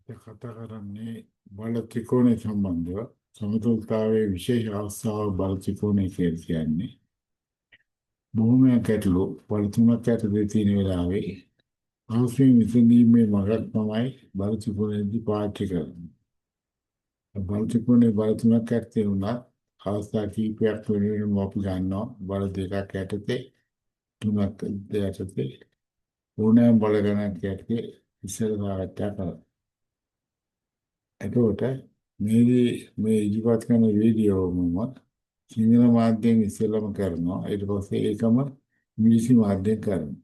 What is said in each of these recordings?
කතා කරන්නේ බල ත්‍රිකෝණය සම්බන්ධව සමතුලිතතාවයේ විශේෂ අවස්ථාව බල ත්‍රිකෝණය කියලා කියන්නේ. භූමියක් ඇතුළු බල තුනක් ඇතුළේ තියෙන වෙලාවේ අවශ්‍යම විසඳීමේ මඟක් තමයි බල ත්‍රිකෝණයේදී පාවිච්චි කරන්නේ. බල ත්‍රිකෝණයේ බල තුනක් ඇත්තේ උනත් අවස්ථා කීපයක් වෙනුවෙන් අපි ගන්නවා බල දෙකක් යටතේ තුනක් යටතේ ඕනෑම බල ගණනක් යටතේ ඉස්සර සාකච්ඡා කරනවා. එතකොට මේ ඉදිරිපත් කරන වීඩියෝ මම සිංහල මාධ්‍යයෙන් ඉස්සෙල්ලාම කරනවා. ඊට පස්සේ ඒකම ඉංග්‍රීසි මාධ්‍යයෙන් කරනවා.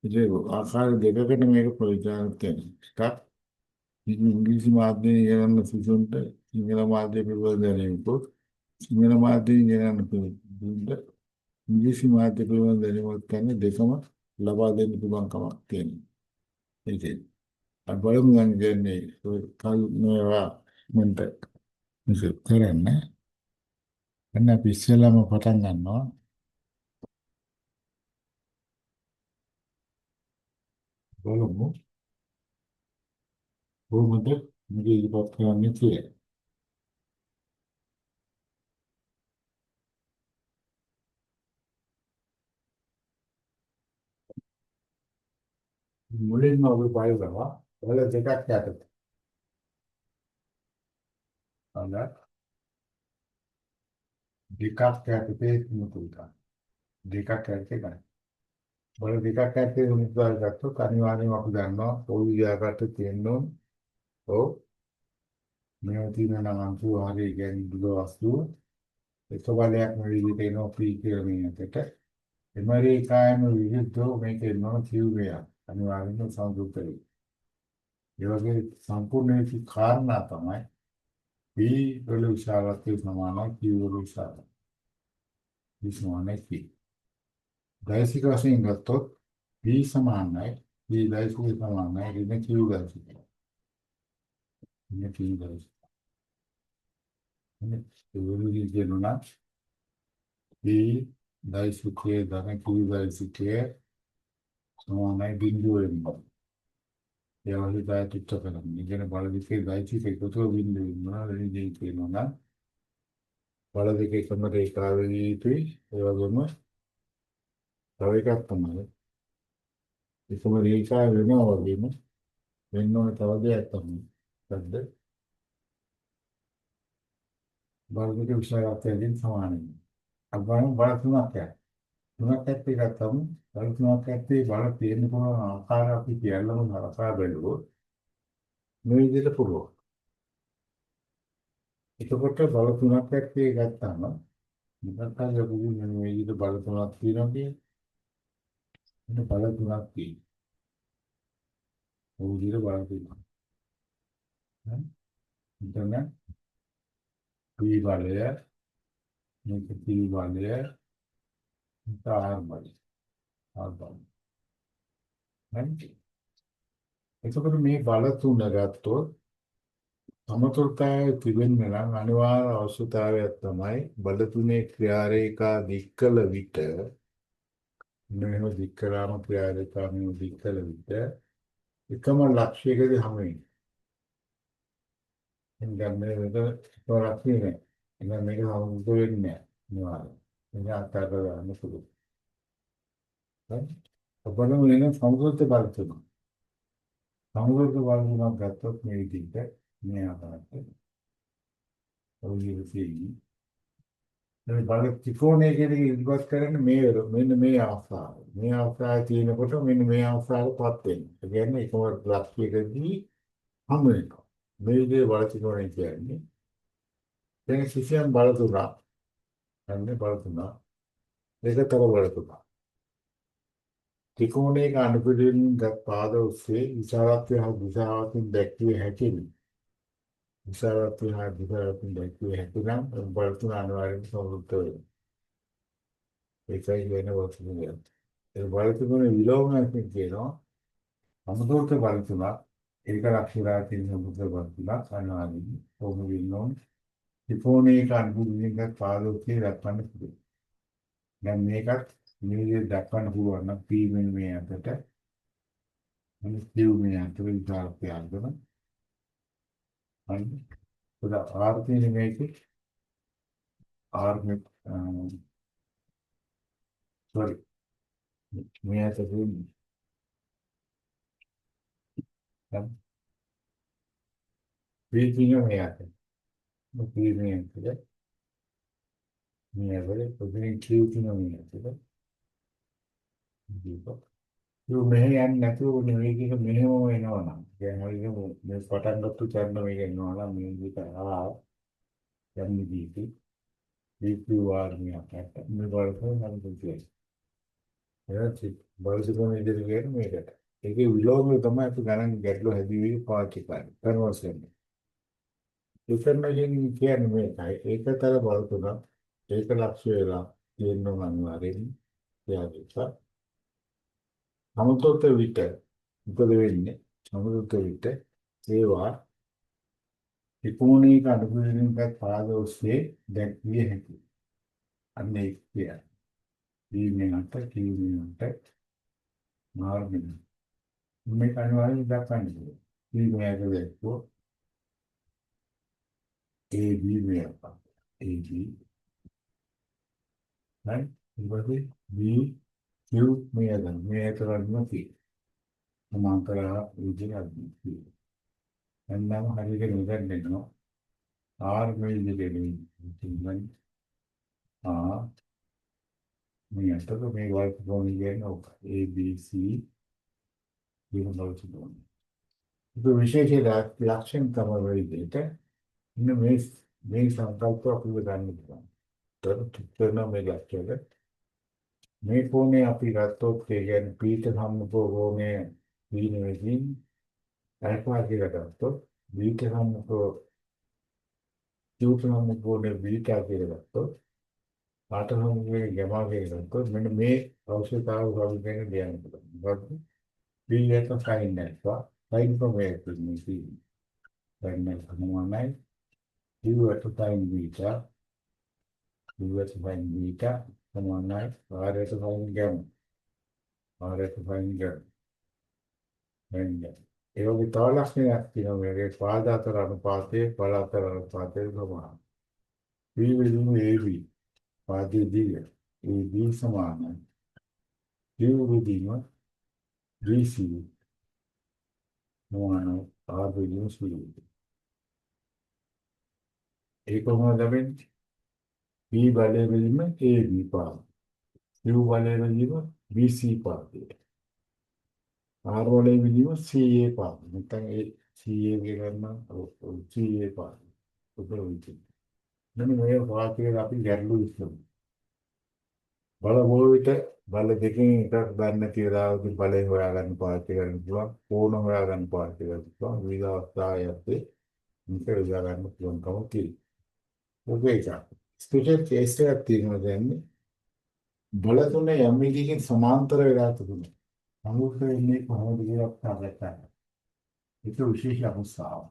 ඒක ආකාර දෙකකට මේක ප්‍රචාරණය කරනවා. එකක් ඉංග්‍රීසි මාධ්‍යයෙන් ඉගෙනන සිසුන්ට සිංහල මාධ්‍ය පිළිබඳ දැනීමකුත් සිංහල මාධ්‍යයෙන් ඉගෙනන සිසුන්ට ඉංග්‍රීසි මාධ්‍ය පිළිබඳ දැනීමක් ගන්න දෙකම ලබා දෙන්න පුළුවන් කමක් තියෙනවා. ඒකයි. බලමු දැන් කියන්නේ කල් මේවා මන්ට මේක කරන්න. එන්න අපි ඉස්සෙල්ලාම පටන් ගන්නවා. බලමු කොහොමද මේක ඉවත් කරන්නේ කියලා. මුලින්ම අපි බලනවා වල දෙකක් යටතේ. අන්න දෙකක් යටතේ මුතුල්කා. දෙකක් යටතේ ගන්න. වල දෙකක් යටතේ මුතුල්කා ගත්තොත් අනිවාර්යයෙන්ම අපි දන්නවා පොල් විද්‍යාවට තියෙන ඔව් මේ තියෙන නම් අංශු හරිය කියන්නේ දුර වස්තුව එක බලයක් මේ විදිහට එනවා පී කියලා මේකට. එමරි කායම විරුද්ධව මේකේ නොන කිව්වේ අනිවාර්යයෙන්ම සම්පූර්ණ වෙයි. ඒ වගේ සම්පූර්ණ වෙච්ච කාරණා තමයි P වල විශාලත්වය සමානයි Q වල විශාලත්වය. සමානයි P. දෛසික වශයෙන් ගත්තොත් P සමානයි P දෛසික සමානයි ඍණ Q දෛසික. ඍණ Q දෛසික. ඒ වගේ කියනවා P දෛසිකයේ ධන Q දෛසිකයේ සමානයි බිඳුව වෙනවා. ඒ වගේ දායකත්ව කරන්නේ. ඉගෙන බල දෙකේ දෛසික එකතුව බිඳුව වෙනවා. එනිදී කියනවා නම් බල දෙක එකම රේඛාවේ යුතුයි. ඒ වගේම තව එකක් තමයි එකම රේඛාව වෙනවා වගේම වෙන්න ඕන තව දෙයක් තමයි. මොකද්ද? බල දෙක විශාලත්වයෙන් සමානයි. අග්‍රම බල තුනක් යයි. තුනක් ඇත්තේ ගත්තම බල තුනක් ඇත්තේ බල තියෙන්න පුළුවන් ආකාර අපි කියලාම නරකා බැලුවොත් මේ විදිහට පුළුවන්. එතකොට බල තුනක් ඇත්තේ ගත්තාම මොකක්ද ලැබුණේ මේ විදිහට බල තුනක් තියෙනවා කියන්නේ. මේ බල තුනක් තියෙනවා. ඔය විදිහට බල තුනක්. එතන P බලය මේක P බලය R බලය. R බලය. හරි. එතකොට මේ බල තුන ගත්තොත් සමතුලිතතාවය තිබෙන්න නම් අනිවාර්ය අවශ්‍යතාවයක් තමයි බල තුනේ ක්‍රියාරේඛා දික්කල විට මෙහෙම දික් කරාම ක්‍රියාරේඛා මෙහෙම දික් කළ විට එකම ලක්ෂයකදී හැම වෙන්නේ. එනිසා මේක තොරක් නේ. එනිසා මේක සමතුලිත වෙන්නේ නැහැ. මේක අත්හැර ගන්න පුළුවන්. හරි. අපලම වෙන සමතුලිත බල තුන. සමතුලිත බල තුනක් ගත්තොත් මේ විදිහට මේ ආකාරයට ඔය විදිහට මේ බල ත්‍රිකෝණය කියන එක ඉදිරිපත් කරන්නේ මෙන්න මේ අවස්ථාව. මේ අවස්ථාවේ තියෙනකොට මෙන්න මේ අවස්ථාවටපත් වෙනවා. ඒ කියන්නේ එකම ලක්ෂයකදී හමු වෙනවා. මේ විදිහේ බල ත්‍රිකෝණය කියන්නේ දැන් කිසියම් බල තුනක් අන්නේ බල තුනක් දෙකතර බල තුනක් ත්‍රිකෝණයක අනුපිළිවෙලින් ගත් පාද ඔස්සේ විශාලත්වය හා දිශාවකින් දැක්විය හැකියි. විශාලත්වය හා දිශාවකින් දැක්විය හැකි නම් බල තුන අනිවාර්යයෙන්ම සමතුලිත වෙනවා. ඒකයි වෙන වස්තුවේ. ඒ බල තුනේ විලෝමයෙන් කියනවා සමතුලිත බල තුනක් ඒක ලක්ෂණා තියෙන සමතුලිත බල තුනක් අනිවාර්යයෙන්ම කොහොම වෙන්නෝ ත්‍රිකෝණයක අනුපිළිවෙලින් ගත් පාද ඔස්සේ දක්වන්න පුළුවන්. දැන් මේකත් මේ විදිහට දක්වන්න පුළුවන් නම් P මෙන්න මේ අතට මේ Q මේ අතට විකාරකයක් ගන්න අන්න උදා ආර් තියෙන මේකේ ආර් මේ sorry මේ ඇතුලේ දැන් පී තියෙන මේ ඇතුලේ පී මේ ඇතුලේ මේ ඇතුලේ පොඩි කියු තියෙන මේ ඇතුලේ දීපක් ඒ මෙහෙ යන්නේ නැතුව නෙවෙයි මේක මෙහෙම වෙනවා නම් දැන් හරියට මේ පටන් ගත්ත චරණ මේක එනවා නම් මේ විදිහට යන්නේ දීපි EQR මියකට මේ වලට නම් දෙන්නේ එයාචි බාහිර ඉදිරි ගේන මේකට ඒකේ විලෝමය තමයි අපි ගණන් ගැටලු හැදීවි පාවිච්චි කරන්නේ කන්වර්ෂන් ඉන්ෆර්මේෂන් කියන්නේ මේකයි ඒකතර බලතුන ඒක ලක්ෂ්‍ය වෙලා තියෙනවා අනිවාර්යෙන් එයාට සමතුලිත විට මොකද වෙන්නේ සමතුලිත විට ඒවා ඉක්මනික අනුකූලණයකට පාද ඔස්සේ දැක්විය හැකියි අන්න ඒක කියන්නේ දීමෙන්ට කීමෙන්ට මාර්ගයෙන් මේක අනිවාර්යෙන් දක්වන්නේ දීමේක දැක්වෝ AB මේක AB right ඉවදී B Q මේක කරන්නේ සමාන්තර විදිහට එන්නම හරියට නිකන් දෙනවා R මේ විදිහට දෙන්නේ මේ අතට මේ වයිට් බෝන් කියන ඔක A B C කියන වලට බෝන් ඒක විශේෂ ලක්ෂණ තමයි වෙයිද ඉන්න මේ සංකල්ප අපිව ගන්න පුළුවන් තර මේ ලක්ෂණ මේ කෝණේ අපි ගත්තොත් ඒ කියන්නේ පීඨ සම්මුඛෝණයේ වීනෙකින් අල්ෆා කියලා ගත්තොත් බීටා සම්මුඛෝ චූට් සම්මුඛෝණයේ බීටා කියලා ගත්තොත් පාඨ සම්මුඛයේ ගාමා කියලා ගත්තොත් මෙන්න මේ අවශ්‍යතාව සම්බන්ධයෙන් දෙන්න පුළුවන්. මොකද බීට සයින් නැත්වා සයින් ප්‍රමේය කියන්නේ දැන් සමානයි ඊවට සයින් බීටා ඊවට සයින් බීටා සමානයි ආරයට සයින් ගාමා ආරයට සයින් ගාමා එන්නේ ඒ වගේ තව ලක්ෂණයක් තියෙනවා මේකේ පාද අතර අනුපාතයේ බල අතර අනුපාතයේ සමාන. V විදිහම AB පාදයේ දිග AB සමානයි. Q විදිහම BC සමානයි R විදිහම C. ඒක කොහොමද වෙන්නේ? B බලය විදිහම AB පාද. Q බලය විදිහම BC පාදය. R වලේ විදිහම CA පාද. නැත්නම් ඒ CA ගන්න CA පාද. උපරවිති. මෙන්න මේ වාක්‍යය අපි ගැටලු විසඳමු. බල මොවිත බල දෙකෙන් එකක් ගන්න තියලාදී බලය හොයාගන්න පාවිච්චි කරන්න පුළුවන්. කෝණ හොයාගන්න පාවිච්චි කරන්න පුළුවන්. විවිධ අවස්ථායන්දී මේක යොදා ගන්න පුළුවන්කම තියෙනවා. ඔක එක. ස්පෙෂල් කේස් එකක් තියෙනවා දැන් බල තුනේ යම් එකකින් සමාන්තර වෙලා තිබුණා. නමුත් ඉන්නේ කොහොමද කියලා අපිට ගන්න. ඒක විශේෂ අවස්ථාවක්.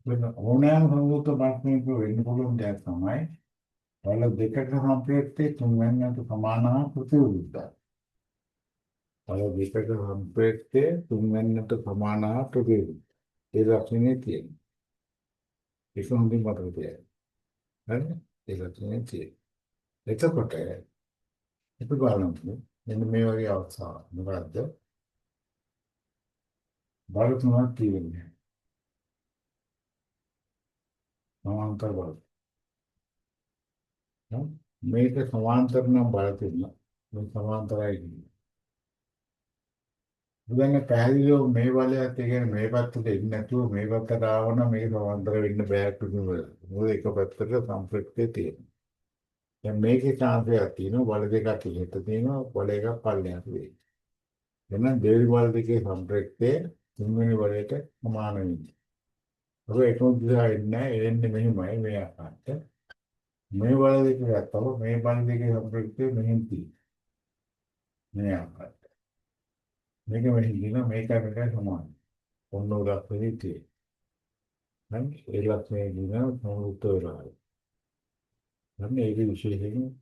වෙන ඕනෑම සංයුක්ත බක්මයක වෙන්න පුළුවන් දෙයක් තමයි බල දෙකක සම්ප්‍රේක්ෂයේ තුන්වැන්නට සමාන හා ප්‍රතිවිරුද්ධයි. බල දෙකක සම්ප්‍රේක්ෂයේ තුන්වැන්නට සමාන හා ප්‍රතිවිරුද්ධයි. ඒ ලක්ෂණේ තියෙනවා. ඒක හොඳින් මතක තියාගන්න. හරිද? ඒ ලක්ෂණේ තියෙනවා. එතකොට අපි බලමු මෙන්න මේ වගේ අවස්ථාවක්. මොකද්ද? බල තුනක් තියෙනවා. සමාන්තර බල. මේක සමාන්තර නම් බල තියෙනවා. මේ සමාන්තරයි කියන්නේ. බුදුන් පැහැදිලිව මේ බලයත් ඒ කියන්නේ මේ පැත්තට එන්නේ නැතුව මේ පැත්තට ආවනම් මේක සමාන්තර වෙන්න බෑ කිව්වොත්. මොකද එක පැත්තක සම්ප්‍රේක්ෂය තියෙනවා. දැන් මේකේ chance එකක් තියෙනවා බල දෙකක් ඉහත තියෙනවා බල එකක් පල්ලෙහාට වෙයි. එහෙනම් දෙවි බල දෙකේ සම්ප්‍රේක්ෂය තුන්වෙනි බලයට සමාන වෙන්නේ. ඔබ එකම දිහා එන්නේ එන්නේ මෙහිමයි මේ ආකාරයට. මේ බල දෙක ගත්තම මේ බල දෙකේ සම්ප්‍රේක්ෂය මෙහෙම තියෙනවා. මේ ආකාරයට. මේක මෙහෙම දින මේක මේක සමානයි. ඔන්න උදක් වෙන්නේ. 일락내기는 동국도라. 얘기 විශේෂයෙන්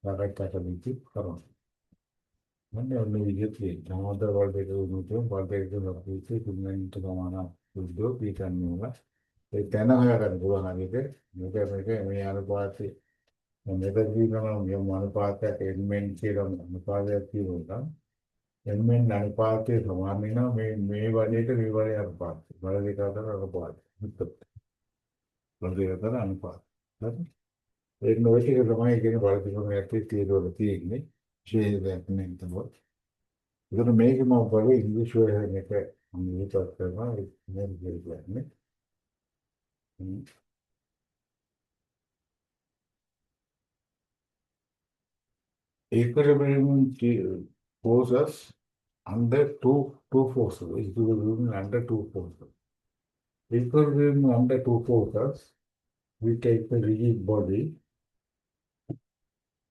සාකච්ඡා කරමින් කරනවා. ඔන්න විදිහට සමාන්තර වලට උණුතුම් වලට ලොකුයි තුන්වෙනි ප්‍රමාණ සුද්ධෝ පීඨන්නවා. ඒ තැන හොයාගන්න පුළුවන් අනික මේක මේ අනුපාතේ මෙතනදී තමයි මේ අනුපාතයක් එන්මෙන් කියලා අනුපාතයක් කියනවා. එන්මෙන් අනුපාතයේ සමාන වෙනවා මේ වලේට මේ වලේ අනුපාතය. වල දෙක අතර අනුපාතය. වල දෙක අතර අනුපාතය. හරි? ඒක නොවේ එක තමයි කියන බලපෑමක් තියෙනවා තියෙන්නේ. විශේෂයක් නෙමෙයි තමයි. ඒකට මේක මම බලුවේ ඉංග්‍රීසි වලින් එක අනිවාර්යයෙන්ම කරනවා ඒක කියන්නේ. Equilibrium forces under two forces. Equilibrium under two forces. Equilibrium under two forces. We take the rigid body.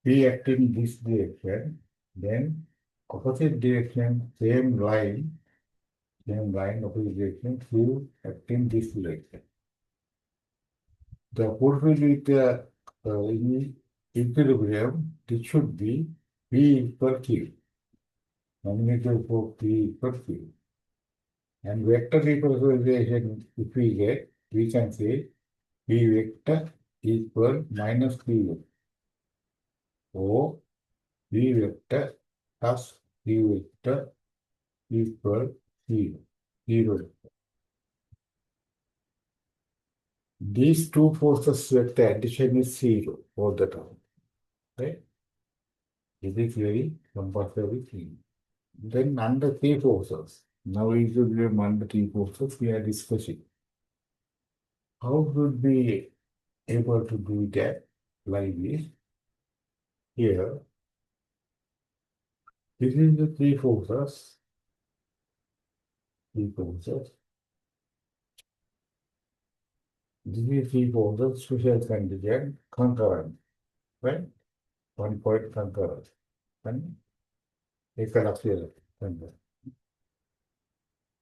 We act in this direction. Then opposite direction, same line, opposite direction, we act in this direction. The fulfill with the equilibrium, it should be P equal Q. Magnitude for P equal Q. And vector representation, if we get, we can say P vector equal minus P vector. Or P vector plus P vector equal 0. These two forces vector addition is 0 all the time. Right? This is very compulsory thing. Then under three forces, now equilibrium under three forces, we are discussing. How should we able to do that like this? Here, this is the three forces. This is three forces, special contingent, concurrent, right? 1 point concurrent. And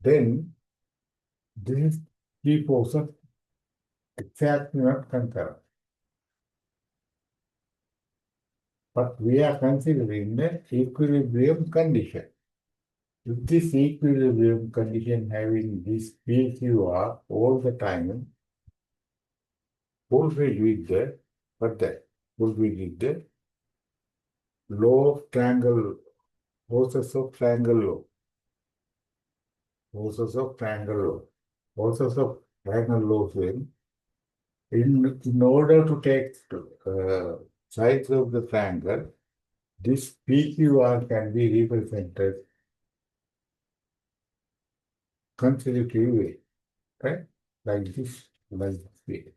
then this is three forces exactly not concurrent. But we are considering the equilibrium condition. If this equilibrium condition having this PQR all the time, fulfilled with the, fulfilled with the law of triangle, forces of triangle law. Forces of triangle law when in order to take sides of the triangle, this PQR can be represented consecutively, right? Like this way.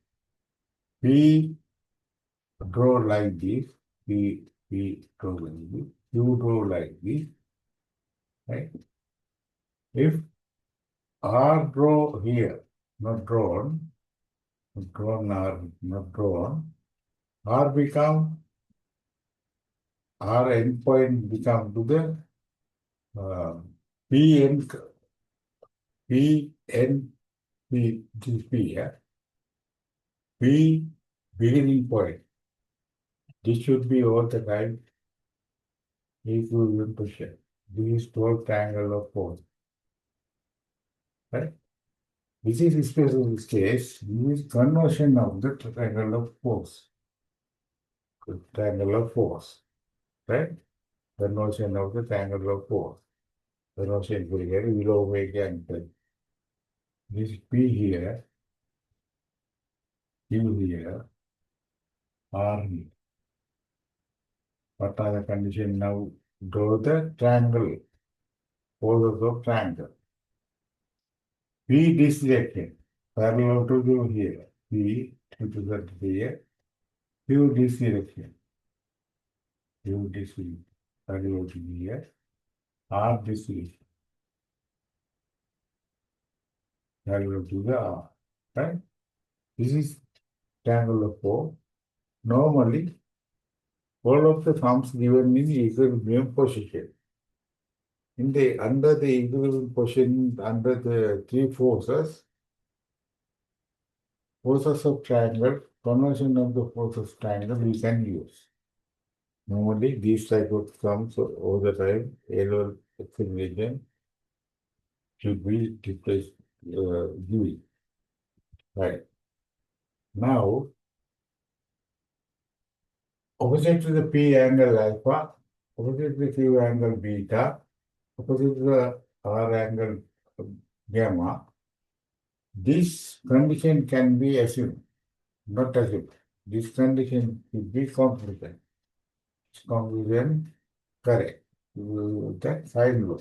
P draw like this, P draw like this, Q draw like this, right? If R draw here, not drawn, R become, R endpoint become to the P beginning point. This should be all the time equilibrium position. This is called triangle of force. Right? This is especially in this case, this is conversion of the triangle of force. Triangle of force. Right? Conversion of the triangle of force. Conversion here below again. This P here, Q here, R here. What are the conditions now? Draw the triangle, forces of triangle. P this direction, parallel to you here. P represent here. Q this direction. Q this direction, parallel to here. R this direction. Parallel to the R. Right? This is triangle of four. Normally, all of the sums given in equilibrium position. Under the equilibrium position, under the three forces, Forces of triangle, conversion of the forces of triangle we can use. Normally, these type of terms all the time, Taylor equation should be replaced UE. Right. Now, opposite to the P angle alpha, opposite to the Q angle beta, opposite to the R angle gamma, this condition can be assumed, not assumed. This condition should be computed. Conclusion correct. That sine law.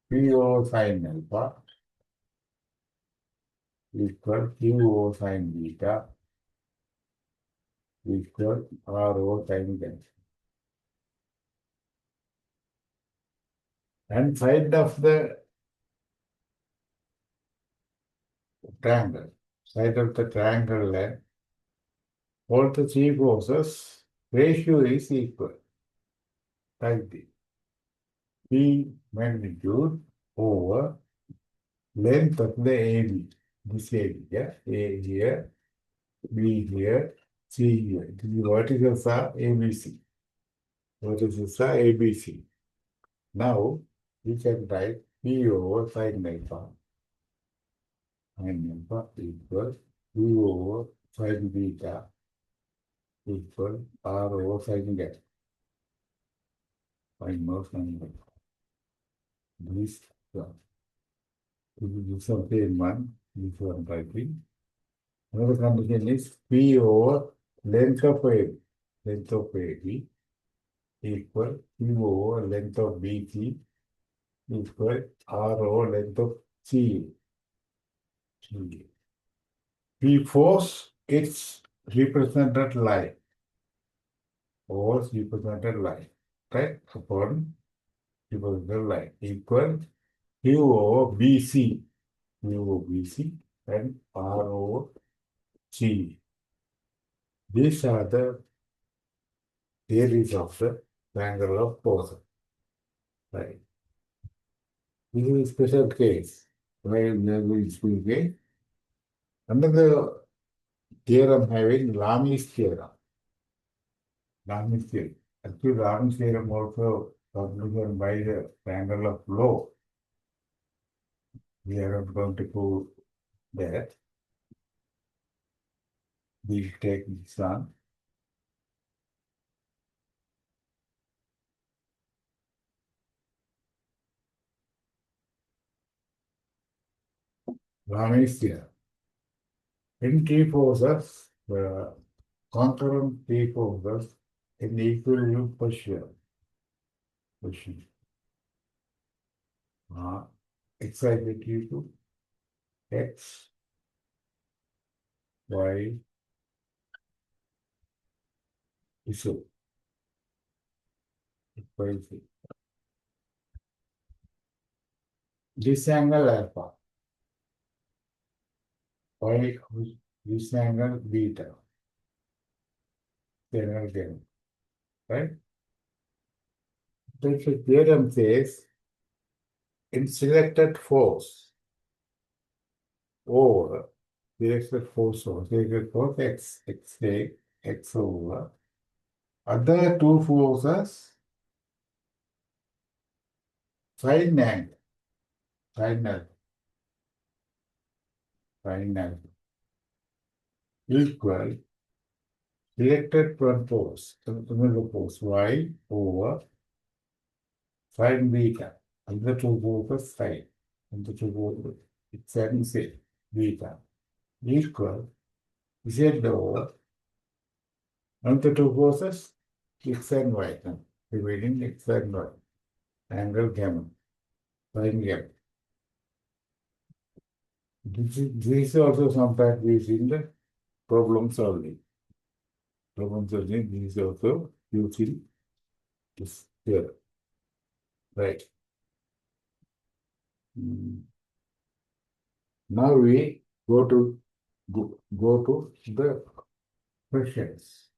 P O sine alpha equal Q O sine beta equal R O sine gamma. And side of the triangle, side of the triangle length, all the three forces ratio is equal. Like this. P magnitude over length of the AB. This area, A here, B here, C here. This is vertices are ABC. Vertices are ABC. Now, we can write P over sine alpha. Sine alpha equals Q over sine beta equal R over sine gamma. Find more sine alpha. This is the same one. This one writing. Another condition is P over length of AB. Length of AB equal Q over length of BC equal R over length of C. P force, it's represented line. Force represented line. Right? Upon represented line equal Q over BC. Q over BC and R over C. These are the theories of the triangle of forces. Right. This is a special case. Where we are going to speak. Another theorem having Lami's theorem. Lami's theorem. Actually, Lami's theorem also concluded by the triangle of law. We are not going to go there. We'll take this on. Lami's theorem. In T forces, the concurrent T forces in the equilibrium position. Excitability to X, Y, Z. This angle alpha, Y, this angle beta, angle gamma, right? The theorem says in selected force over selected force X, take X over other two forces sine angle, sine angle equal selected one force, another force Y over sine beta, other two forces sine, other two forces X and Z, beta equal Z over another two forces X and Y, dividing X and Y, angle gamma, sine gamma. This is also sometimes used in the problem solving. Problem solving, this is also used in this here. Right. Now we go to the questions.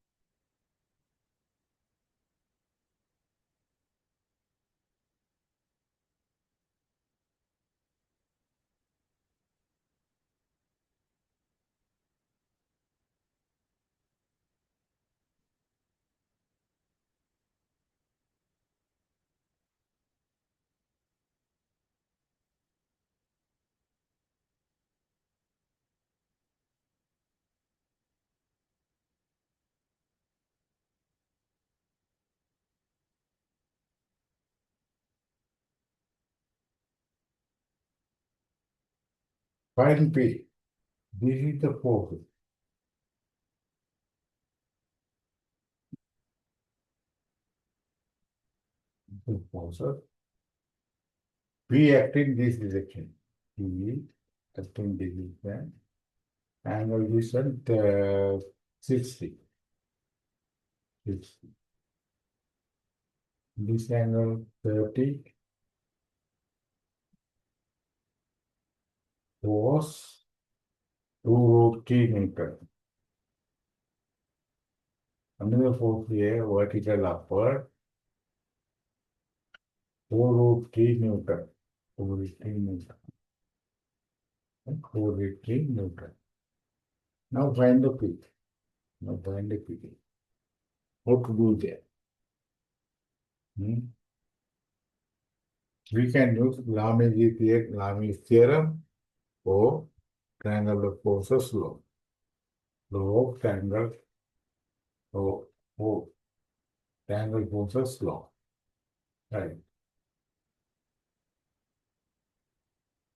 Find P. This is the force. The force. P acting this direction. P acting this direction. Angle is at 60. 60. This angle 30. Force 2 root 3 Newton. Another force here, vertical upward, 4 root 3 Newton. 4 root 3 Newton. 4 root 3 Newton. Now find the P. Now find the P. What to do there? We can use Lami's theorem or triangle of forces law. Law of triangle or triangle forces law. Right.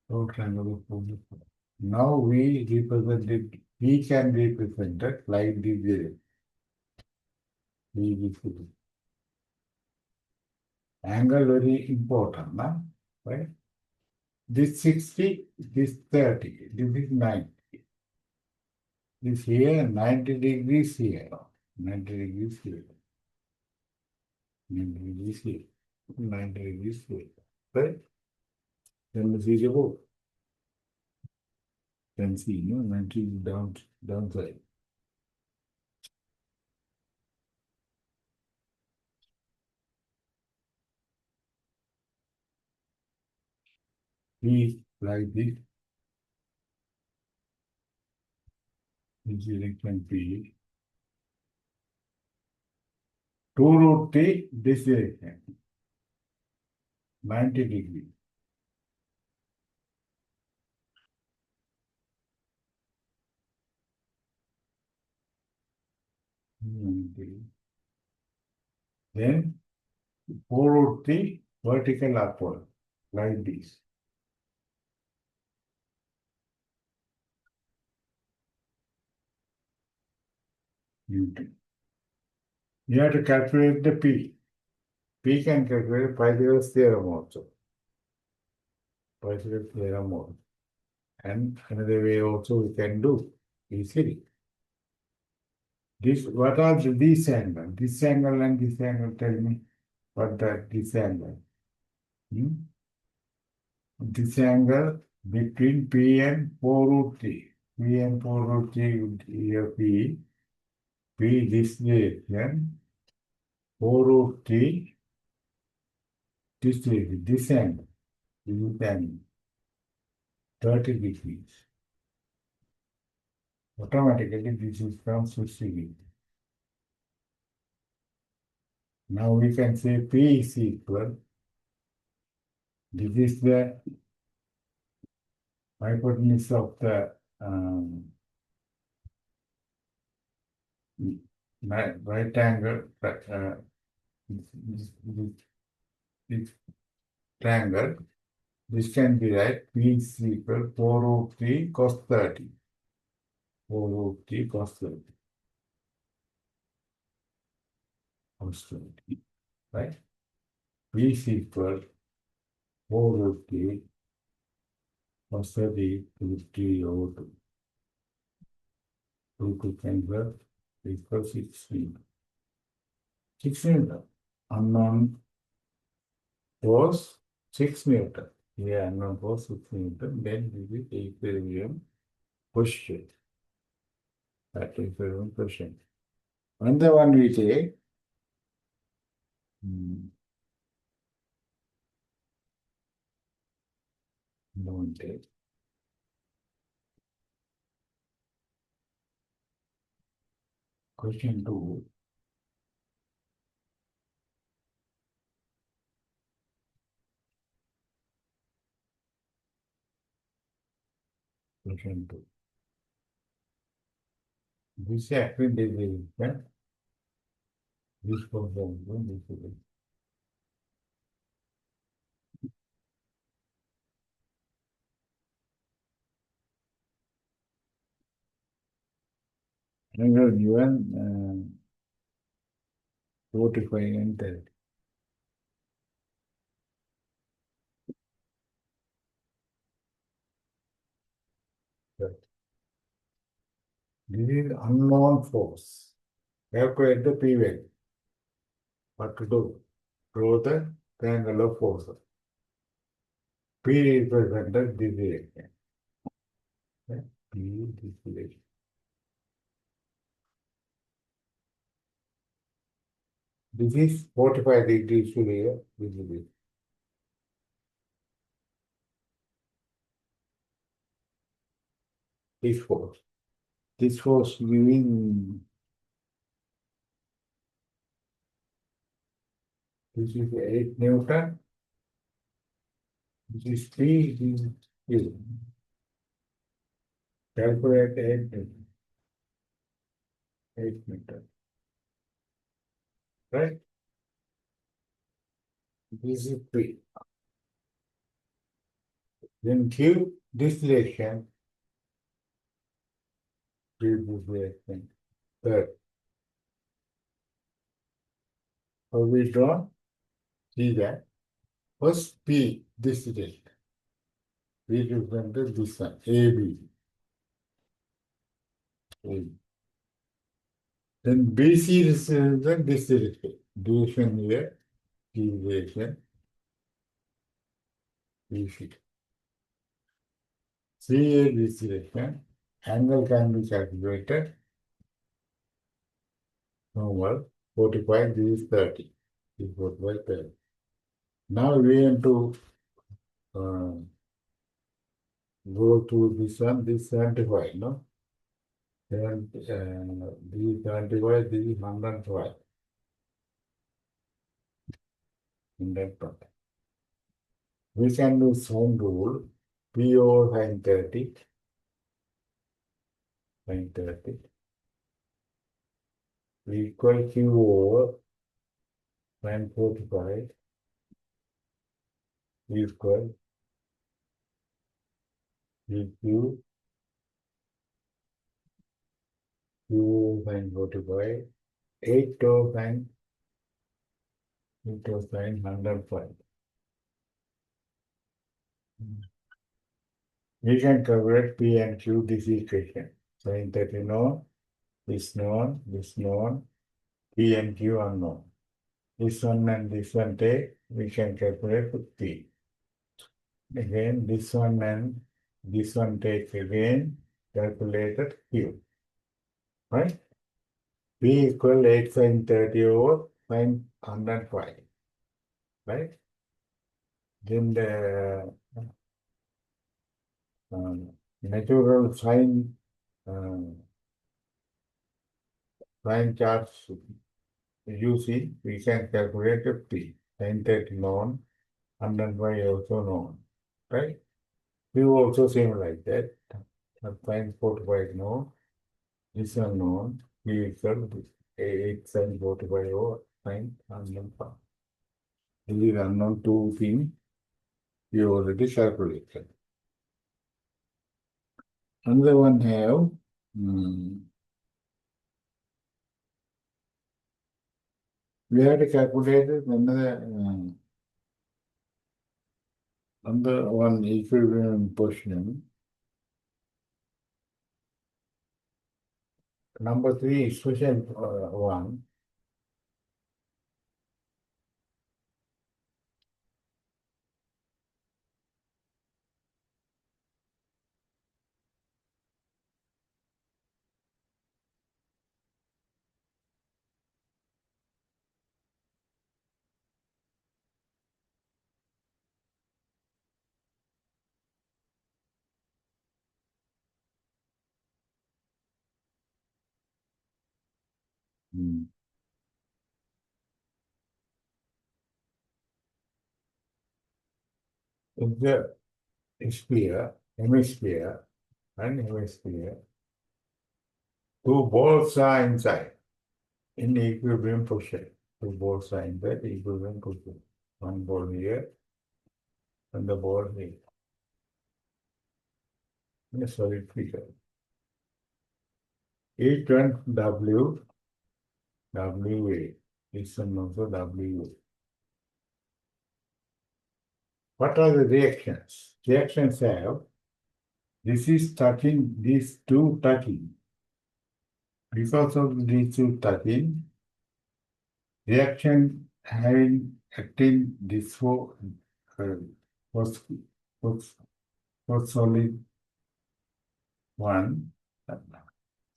Law of triangle of forces law. Now we represent it, we can represent it like this. Angle very important, no? Right? This 60, this 30, this is 90. This here, 90 degrees here. 90 degrees here. 90 degrees here. 90 degrees here. Right? Then the see above. Can see, no? 90 downside. P like this. This direction P. 2 root T, this direction. 90 degrees. Then 4 root T, vertical upward, like this. Newton. You have to calculate the P. P can calculate Pythagoras theorem also. Pythagoras theorem also. And another way also we can do easily. This, what are this angle? This angle and this angle, tell me what that this angle. This angle between P and 4 root 3. P and 4 root 3 here P. P this direction. 4 root 3 this direction. This angle. This is angle. 30 degrees. Automatically this is from 60 degrees. Now we can say P is equal. This is the hypotenuse of the right angle, this triangle. This can be right. P is equal 4 root 3 cos 30. 4 root 3 cos 30. Cos 30. Right? P is equal 4 root 3 cos 30 to 3 over 2. 2 to cancel equal 16. 16 unknown force 6 Newton. Here unknown force 6 Newton. Then this is equilibrium question. That is equilibrium question. Another one we take. Don't take. Question 2. Question 2. This actually this problem, this is it. angle given 45 and 30. This is unknown force. Calculate the P value. What to do? Draw the triangle of forces. P represents this direction. Okay? P this direction. This is 45 degrees to here. This is it. This force. This force giving this is 8 Newton. This is 3, this is Q. Calculate 8 Newton. 8 Newton. Right? This is P. Then Q this direction. Q this direction. Third. How we draw? See that. First P this direction. P represents this one. AB. AB. Then BC represents this direction. Direction here. P direction. BC. CA this direction. Angle can be calculated. Normal. 45. This is 30. This is 45, 30. Now we have to go to this one. This 75. No? Then this is 75. This is 105. 105. We can do sine rule. P over sin 30. Sin 30 equal Q over sin 45 equal EQ Q sin 45 8 of sin 105. We can calculate P and Q this equation. Sin 30 known, this known, this known, P and Q unknown. This one and this one take, we can calculate P. Again, this one and this one take again, calculated Q. Right? P equal 8 sin 30 over sin 105. Right? Then the natural sine charts UC, we can calculate a P. Sin 30 known, 105 also known. Right? Q also same like that. Sin 45 known, this one known, P equal 8 sin 45 over sin 105. This is unknown two things you already calculated. Another one have we have to calculate another one equilibrium position. Number 3 expression one. If the sphere, hemisphere, and hemisphere, two balls are inside in equilibrium position. Two balls are in that equilibrium position. One ball here and the ball here. In a solid figure. Each one W, WA. This one also WA. What are the reactions? Reactions have, this is touching, these two touching. Because of these two touching, reaction having acting this phos- solid one,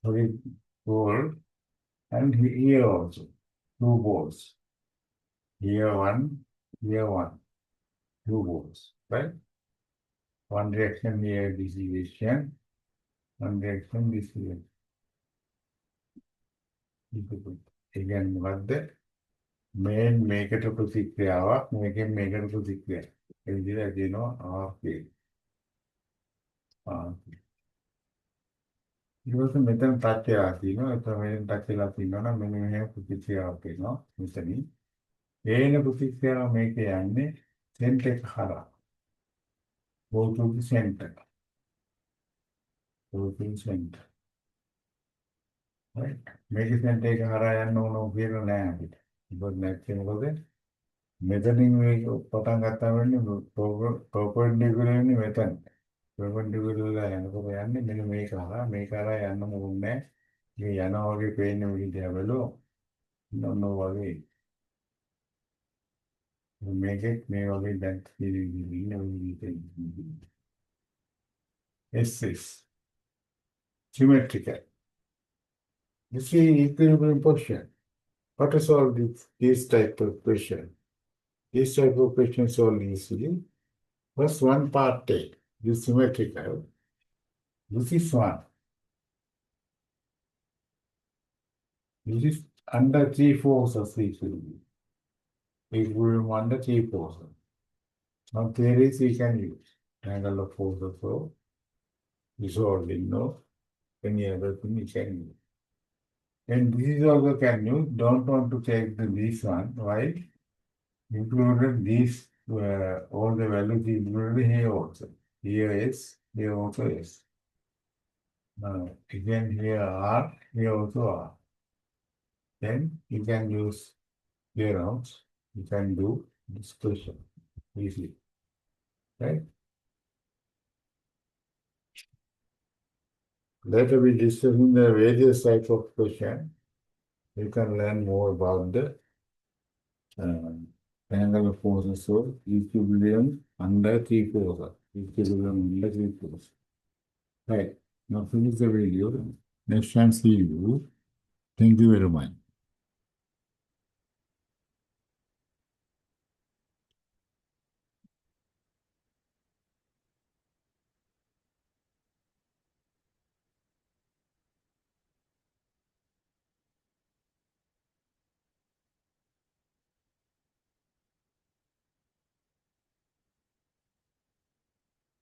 solid ball, and here also, two balls. Here one, two balls, right? One reaction here, this reaction, one reaction, this reaction. Again, what the main මේකට ප්‍රතික්‍රියාවක් මේකෙන් මේකට ප්‍රතික්‍රියාවක්. ඒ විදිහට කියනවා RK. ඊට පස්සේ මෙතන touch වෙලා තියෙනවා. එතකොට මෙතන ටච් වෙලා තියෙනවා නම් මෙන්න මෙහෙම ප්‍රතික්‍රියාවක් එනවා මෙතනින්. ඒන ප්‍රතික්‍රියාව මේක යන්නේ සෙන්ටර් එක හරහා. go to the center. Go to the center. Right? මේක සෙන්ටර් එක හරහා යන්න ඕන කියලා නෑ අපිට. මොකද නැත්නම් මොකද මෙතනින් මේක පටන් ගත්තා වෙන්නේ perpendicular වෙන්නේ මෙතන. perpendicular යනකොට යන්නේ මෙන්න මේක හරහා යන්න ඕනේ. මේ යනවා වගේ පේන්නේ විදිහ බලෝ. නෝ වගේ. මේකෙත් මේ වගේ දැන් ඉන්නේ SS symmetrical. This is equilibrium position. How to solve this type of question? This type of question solved easily. First one part take. This symmetrical. This is one. This is under three forces equilibrium. Equilibrium under three forces. Now theories we can use. Angle of forces so resolving no any other thing we can use. And this is also can use. Don't want to take this one. Why? Included these all the values included here also. Here is, here also is. Now again here R, here also R. Then you can use theorems. You can do this question easily. Right? Later we discussing the various types of question. You can learn more about the angle of forces, so equilibrium under three forces. Equilibrium under three forces. Right. Now finish the video. Next time see you. Thank you very much.